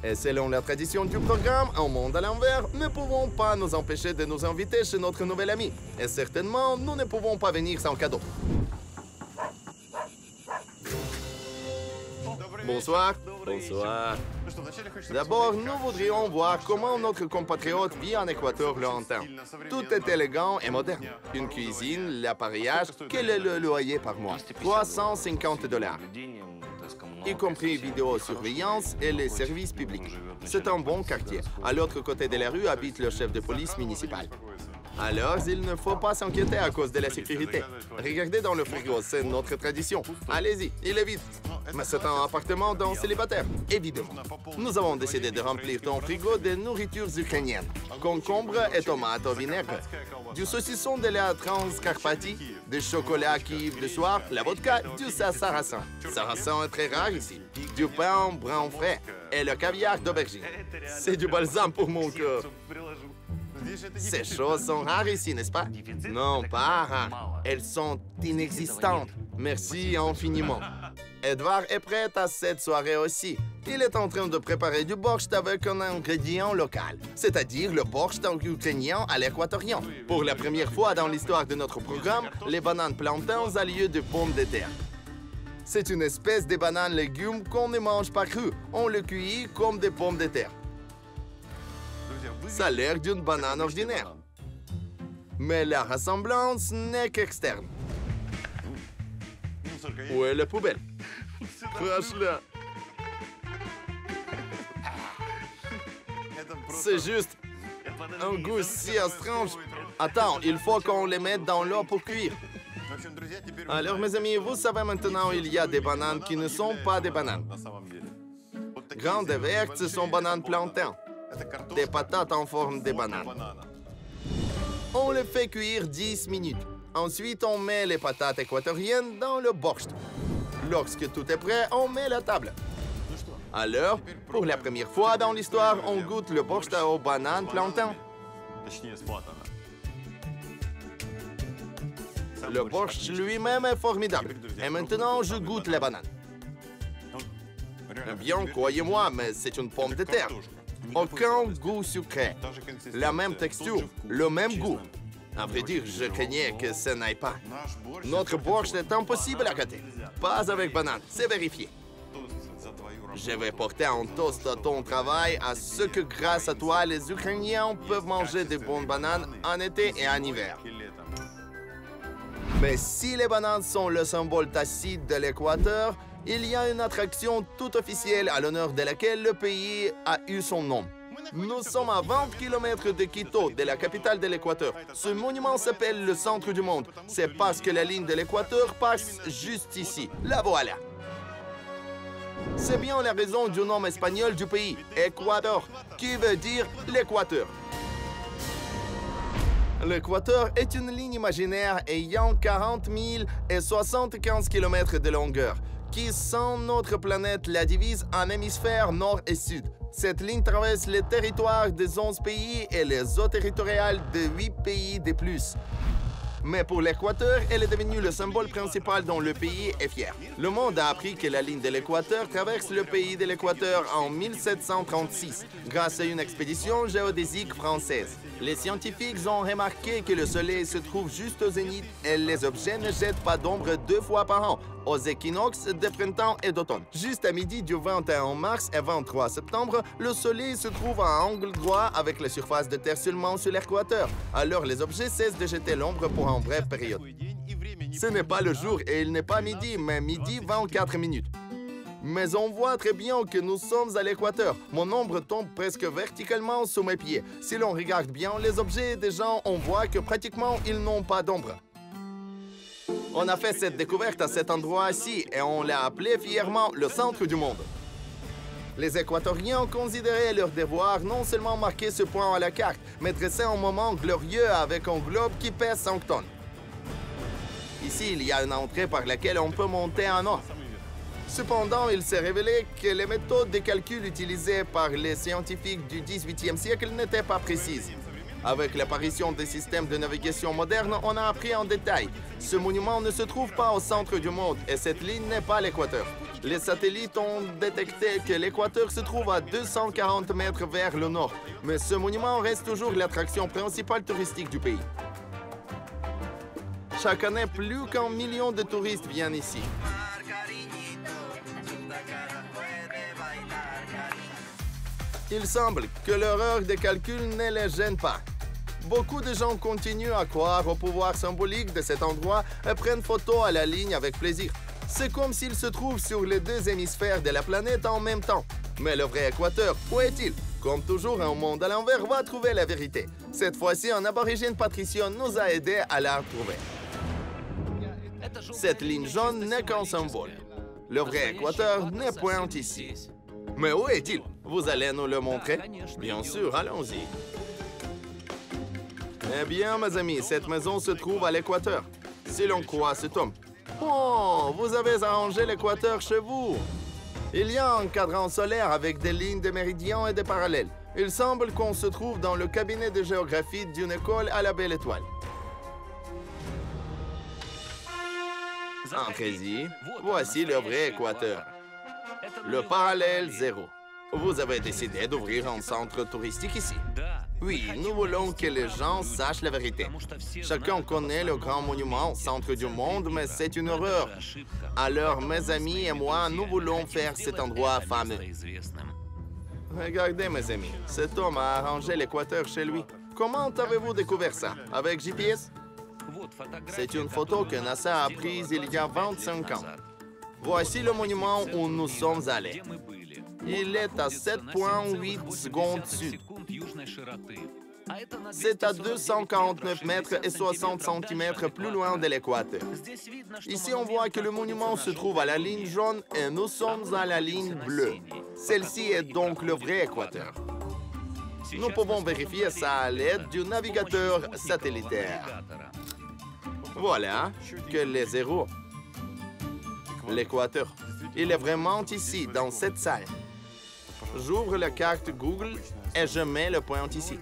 Et selon la tradition du programme, Un monde à l'envers, ne pouvons pas nous empêcher de nous inviter chez notre nouvel ami. Et certainement, nous ne pouvons pas venir sans cadeau. Bonsoir. Bonsoir. D'abord, nous voudrions voir comment notre compatriote vit en Équateur lointain. Tout est élégant et moderne. Une cuisine, l'appareillage, quel est le loyer par mois? 350 $, y compris vidéosurveillance et les services publics. C'est un bon quartier. À l'autre côté de la rue habite le chef de police municipal. Alors, il ne faut pas s'inquiéter à cause de la sécurité. Regardez dans le frigo, c'est notre tradition. Allez-y, il est vide. Mais c'est un appartement d'un célibataire, évidemment. Nous avons décidé de remplir ton frigo de nourritures ukrainiennes. Concombres et tomates au vinaigre. Du saucisson de la Transcarpathie, du chocolat Kiev le soir, la vodka, du sarrasin. Sarrasin est très rare ici. Du pain brun frais et le caviar d'aubergine. C'est du balsame pour mon cœur. Ces choses sont rares ici, n'est-ce pas? Non, pas rares. Elles sont inexistantes. Merci infiniment. Edouard est prêt à cette soirée aussi. Il est en train de préparer du borscht avec un ingrédient local, c'est-à-dire le borscht ukrainien à l'équatorien. Pour la première fois dans l'histoire de notre programme, les bananes plantains à lieu de pommes de terre. C'est une espèce de banane légume qu'on ne mange pas cru. On le cuit comme des pommes de terre. Ça a l'air d'une banane ordinaire. Mais la ressemblance n'est qu'externe. Où est la poubelle? Crache-la. C'est juste un goût si étrange. Attends, il faut qu'on les mette dans l'eau pour cuire. Alors, mes amis, vous savez maintenant, il y a des bananes qui ne sont pas des bananes. Grandes et vertes, ce sont bananes plantains. Des patates en forme de banane. On les fait cuire 10 minutes. Ensuite, on met les patates équatoriennes dans le borscht. Lorsque tout est prêt, on met la table. Alors, pour la première fois dans l'histoire, on goûte le borscht aux bananes plantains. Le borscht lui-même est formidable. Et maintenant, je goûte la banane. Bien, croyez-moi, mais c'est une pomme de terre. Aucun goût sucré. La même texture, le même goût. À vrai dire, je craignais que ça n'aille pas. Notre borscht est impossible à gâter. Pas avec banane, c'est vérifié. Je vais porter un toast à ton travail, à ce que grâce à toi, les Ukrainiens peuvent manger de bonnes bananes en été et en hiver. Mais si les bananes sont le symbole tacite de l'Équateur, il y a une attraction toute officielle à l'honneur de laquelle le pays a eu son nom. Nous sommes à 20 km de Quito, de la capitale de l'Équateur. Ce monument s'appelle le centre du monde. C'est parce que la ligne de l'Équateur passe juste ici. La voilà. C'est bien la raison du nom espagnol du pays, Équateur, qui veut dire l'Équateur. L'Équateur est une ligne imaginaire ayant 40 000 et 75 km de longueur, qui, sans notre planète, la divise en hémisphères nord et sud. Cette ligne traverse les territoires des 11 pays et les eaux territoriales de 8 pays de plus. Mais pour l'Équateur, elle est devenue le symbole principal dont le pays est fier. Le monde a appris que la ligne de l'Équateur traverse le pays de l'Équateur en 1736, grâce à une expédition géodésique française. Les scientifiques ont remarqué que le soleil se trouve juste au zénith et les objets ne jettent pas d'ombre 2 fois par an, aux équinoxes de printemps et d'automne. Juste à midi du 21 mars et 23 septembre, le soleil se trouve à angle droit avec la surface de terre seulement sur l'Équateur. Alors les objets cessent de jeter l'ombre pour une brève période. Ce n'est pas le jour et il n'est pas midi, mais midi 24 minutes. Mais on voit très bien que nous sommes à l'Équateur. Mon ombre tombe presque verticalement sous mes pieds. Si l'on regarde bien les objets des gens, on voit que pratiquement ils n'ont pas d'ombre. On a fait cette découverte à cet endroit-ci et on l'a appelé fièrement le centre du monde. Les Équatoriens considéraient leur devoir non seulement marquer ce point à la carte, mais dresser un moment glorieux avec un globe qui pèse 5 tonnes. Ici, il y a une entrée par laquelle on peut monter en eau. Cependant, il s'est révélé que les méthodes de calcul utilisées par les scientifiques du XVIIIe siècle n'étaient pas précises. Avec l'apparition des systèmes de navigation modernes, on a appris en détail. Ce monument ne se trouve pas au centre du monde et cette ligne n'est pas l'Équateur. Les satellites ont détecté que l'équateur se trouve à 240 mètres vers le nord, mais ce monument reste toujours l'attraction principale touristique du pays. Chaque année, plus qu'1 million de touristes viennent ici. Il semble que l'erreur de calcul ne les gêne pas. Beaucoup de gens continuent à croire au pouvoir symbolique de cet endroit et prennent photo à la ligne avec plaisir. C'est comme s'il se trouve sur les deux hémisphères de la planète en même temps. Mais le vrai équateur, où est-il? Comme toujours, un monde à l'envers va trouver la vérité. Cette fois-ci, un aborigène patricien nous a aidés à la retrouver. Cette ligne jaune n'est qu'un symbole. Le vrai équateur n'est point ici. Mais où est-il? Vous allez nous le montrer? Bien sûr, allons-y. Eh bien, mes amis, cette maison se trouve à l'équateur. Si l'on croit cet homme. Oh, vous avez arrangé l'équateur chez vous. Il y a un cadran solaire avec des lignes de méridien et des parallèles. Il semble qu'on se trouve dans le cabinet de géographie d'une école à la Belle Étoile. Entrez-y. Voici le vrai équateur. Le parallèle 0. Vous avez décidé d'ouvrir un centre touristique ici. Oui, nous voulons que les gens sachent la vérité. Chacun connaît le grand monument au centre du monde, mais c'est une erreur. Alors, mes amis et moi, nous voulons faire cet endroit fameux. Regardez, mes amis, cet homme a arrangé l'équateur chez lui. Comment avez-vous découvert ça? Avec GPS? C'est une photo que NASA a prise il y a 25 ans. Voici le monument où nous sommes allés. Il est à 7,8 secondes sud. C'est à 249 mètres et 60 cm plus loin de l'équateur. Ici, on voit que le monument se trouve à la ligne jaune et nous sommes à la ligne bleue. Celle-ci est donc le vrai équateur. Nous pouvons vérifier ça à l'aide du navigateur satellitaire. Voilà que les zéros. L'équateur. Il est vraiment ici, dans cette salle. J'ouvre la carte Google et je mets le point ici.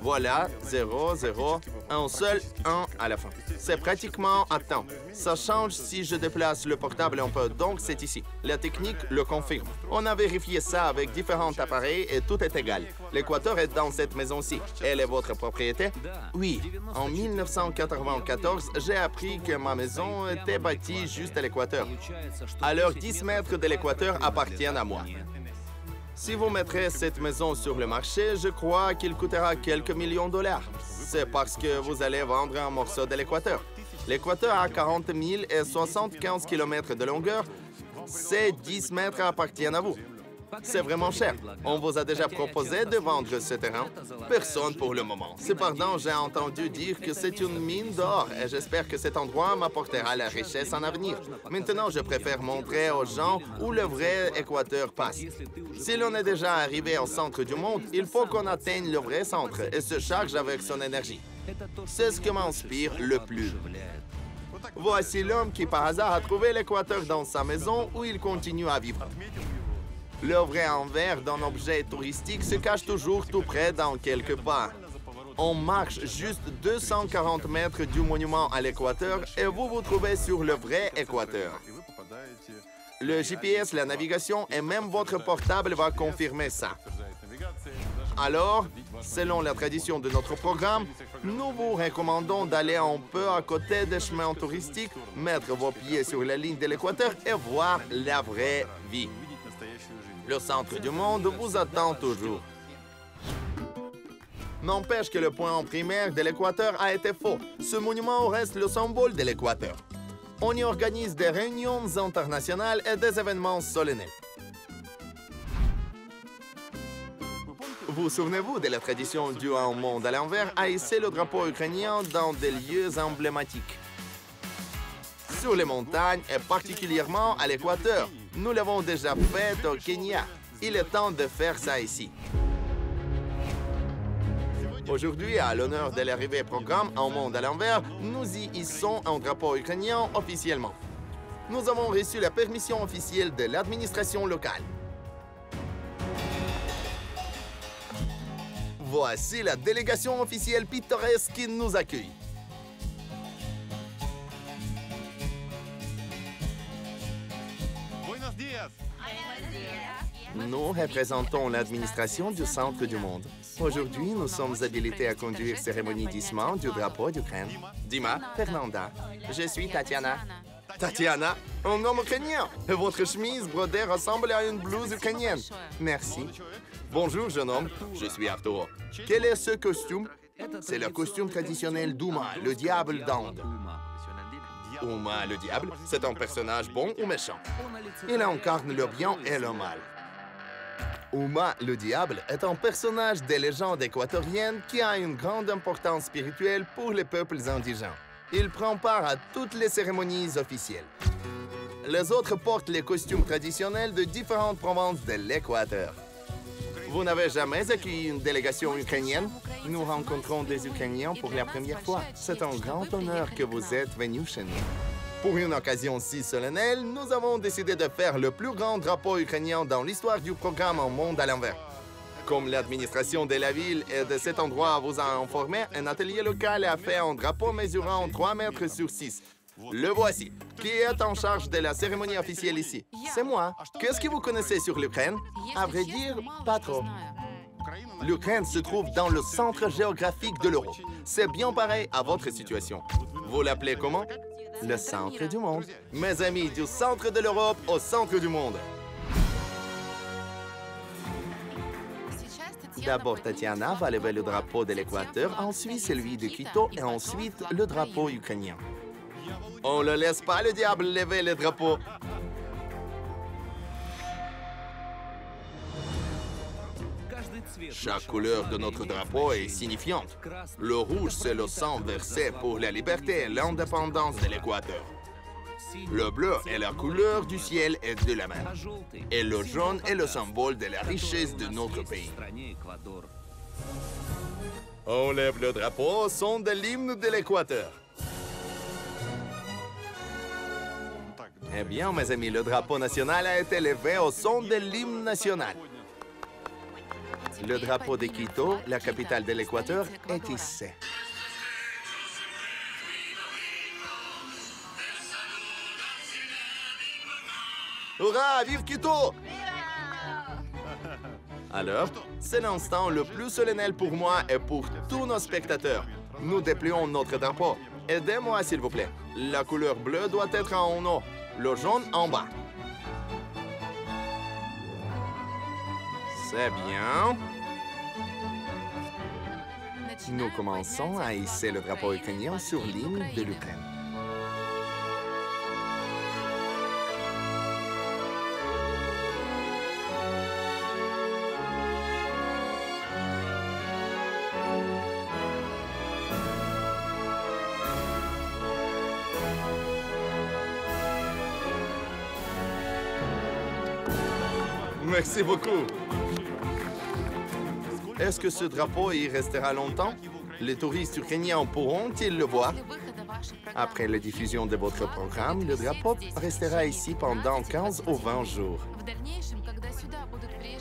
Voilà, 0, 0, un seul 1 à la fin. C'est pratiquement à temps. Ça change si je déplace le portable un peu, donc c'est ici. La technique le confirme. On a vérifié ça avec différents appareils et tout est égal. L'équateur est dans cette maison-ci. Elle est votre propriété? Oui. En 1994, j'ai appris que ma maison était bâtie juste à l'équateur. Alors 10 mètres de l'équateur appartiennent à moi. Si vous mettrez cette maison sur le marché, je crois qu'il coûtera quelques millions de dollars. C'est parce que vous allez vendre un morceau de l'équateur. L'équateur a 40 000 et 75 km de longueur. Ces 10 mètres appartiennent à vous. C'est vraiment cher. On vous a déjà proposé de vendre ce terrain? Personne pour le moment. Cependant, j'ai entendu dire que c'est une mine d'or et j'espère que cet endroit m'apportera la richesse en avenir. Maintenant, je préfère montrer aux gens où le vrai équateur passe. Si l'on est déjà arrivé au centre du monde, il faut qu'on atteigne le vrai centre et se charge avec son énergie. C'est ce qui m'inspire le plus. Voici l'homme qui par hasard a trouvé l'équateur dans sa maison où il continue à vivre. Le vrai envers d'un objet touristique se cache toujours tout près dans quelque part. On marche juste 240 mètres du monument à l'équateur et vous vous trouvez sur le vrai équateur. Le GPS, la navigation et même votre portable va confirmer ça. Alors, selon la tradition de notre programme, nous vous recommandons d'aller un peu à côté des chemins touristiques, mettre vos pieds sur la ligne de l'équateur et voir la vraie vie. Le centre du monde vous attend toujours. N'empêche que le point primaire de l'équateur a été faux. Ce monument reste le symbole de l'équateur. On y organise des réunions internationales et des événements solennels. Vous souvenez-vous de la tradition due à un monde à l'envers à hisser le drapeau ukrainien dans des lieux emblématiques? Sur les montagnes et particulièrement à l'équateur. Nous l'avons déjà fait au Kenya. Il est temps de faire ça ici. Aujourd'hui, à l'honneur de l'arrivée programme Un monde à l'envers, nous y hissons un drapeau ukrainien officiellement. Nous avons reçu la permission officielle de l'administration locale. Voici la délégation officielle pittoresque qui nous accueille. Nous représentons l'administration du centre du monde. Aujourd'hui, nous sommes habilités à conduire cérémonie d'hissement du drapeau d'Ukraine. Dima, Fernanda. Je suis Tatiana. Tatiana, un homme ukrainien. Et votre chemise brodée ressemble à une blouse ukrainienne. Merci. Bonjour, jeune homme. Je suis Arturo. Quel est ce costume? C'est le costume traditionnel d'Uma, le diable d'Inde. Uma, le diable, c'est un personnage bon ou méchant. Il incarne le bien et le mal. Uma, le diable, est un personnage des légendes équatoriennes qui a une grande importance spirituelle pour les peuples indigènes. Il prend part à toutes les cérémonies officielles. Les autres portent les costumes traditionnels de différentes provinces de l'Équateur. Vous n'avez jamais accueilli une délégation ukrainienne? Nous rencontrons des Ukrainiens pour la première fois. C'est un grand honneur que vous êtes venus chez nous. Pour une occasion si solennelle, nous avons décidé de faire le plus grand drapeau ukrainien dans l'histoire du programme Un monde à l'envers. Comme l'administration de la ville et de cet endroit vous a informé, un atelier local a fait un drapeau mesurant 3 mètres sur 6. Le voici. Qui est en charge de la cérémonie officielle ici? C'est moi. Qu'est-ce que vous connaissez sur l'Ukraine? À vrai dire, pas trop. L'Ukraine se trouve dans le centre géographique de l'Europe. C'est bien pareil à votre situation. Vous l'appelez comment? Le centre du monde. Mes amis, du centre de l'Europe au centre du monde. D'abord, Tatiana va lever le drapeau de l'Équateur, ensuite celui de Quito et ensuite le drapeau ukrainien. On ne laisse pas le diable lever le drapeau. Chaque couleur de notre drapeau est signifiante. Le rouge, c'est le sang versé pour la liberté et l'indépendance de l'Équateur. Le bleu est la couleur du ciel et de la mer. Et le jaune est le symbole de la richesse de notre pays. On lève le drapeau au son de l'hymne de l'Équateur. Eh bien, mes amis, le drapeau national a été levé au son de l'hymne national. Le drapeau de Quito, la capitale de l'Équateur, est hissé. Hurrah! Vive Quito! Alors, c'est l'instant le plus solennel pour moi et pour tous nos spectateurs. Nous déplions notre drapeau. Aidez-moi, s'il vous plaît. La couleur bleue doit être en haut, le jaune en bas. C'est bien. Nous commençons à hisser le drapeau ukrainien sur l'hymne de l'Ukraine. Merci beaucoup. Est-ce que ce drapeau y restera longtemps? Les touristes ukrainiens pourront-ils le voir? Après la diffusion de votre programme, le drapeau restera ici pendant 15 ou 20 jours.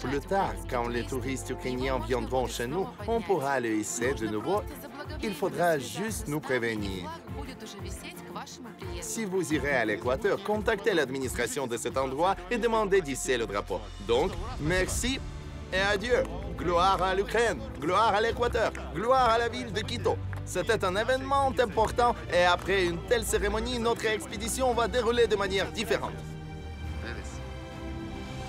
Plus tard, quand les touristes ukrainiens viendront chez nous, on pourra le hisser de nouveau. Il faudra juste nous prévenir. Si vous irez à l'Équateur, contactez l'administration de cet endroit et demandez d'hisser le drapeau. Donc, merci et adieu. Gloire à l'Ukraine, gloire à l'Équateur, gloire à la ville de Quito. C'était un événement important et après une telle cérémonie, notre expédition va dérouler de manière différente.